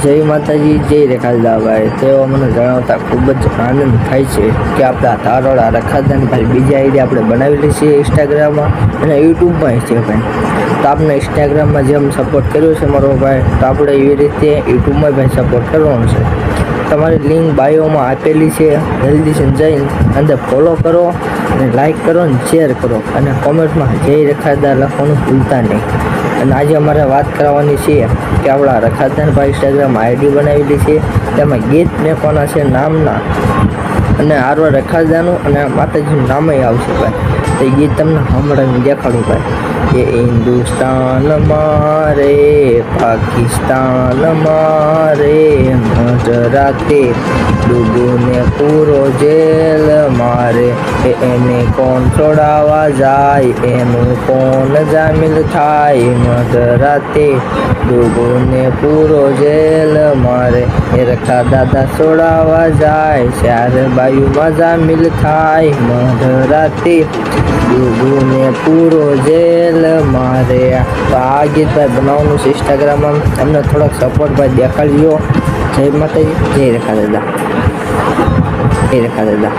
જય માતાજી, જય રેખાલદાભાઈ. તેઓ મને જણાવતા ખૂબ જ આનંદ થાય છે કે આપણા તારોડા રખાદાનભાઈ બીજી આઈડી આપણે બનાવેલી છે ઇન્સ્ટાગ્રામમાં અને યુટ્યુબમાં છે ભાઈ. તો આપણે ઇન્સ્ટાગ્રામમાં જેમ સપોર્ટ કર્યો છે મારો ભાઈ, તો આપણે એવી રીતે યુટ્યુબમાં ભાઈ સપોર્ટ કરવાનો છે. તમારી લિંક બાયોમાં આપેલી છે, જલ્દીથી જઈને અંદર ફોલો કરો અને લાઈક કરો અને શેર કરો અને કોમેન્ટમાં જય રેખાદાર લખવાનું ભૂલતા નહીં. અને આજે અમારે વાત કરવાની છે કે આપણા રખાદાનભાઈ ઇન્સ્ટાગ્રામ આઈડી બનાવેલી છે, તેમાં ગીત મેકવાના છે નામના અને આરવા રખાદાનું અને માતાજીનું નામે આવશે ભાઈ. તો એ ગીત તમને હમણાં દેખાડું ભાઈ. એ હિન્દુસ્તાન મારે પાકિસ્તાન મારે મધરાતે ડૂબુને પૂરો જેલ મારે એને કોણ છોડાવવા જાય, એનું કોણ જામીન થાય. મધરાતે ડૂબુને પૂરો જેલ મારે એ રખા દાદા છોડાવવા જાય, ચાર બાયુમાં જામીન થાય. મધરાતે ડૂબુને પૂરો જેલ મારે. તો આ ગીત ભાઈ બનાવવાનું છે ઇન્સ્ટાગ્રામમાં. તમને થોડોક સપોર્ટ ભાઈ દેખાડજો. જય માતાજી, જય રેખા દાદા, જય રેખા દાદા.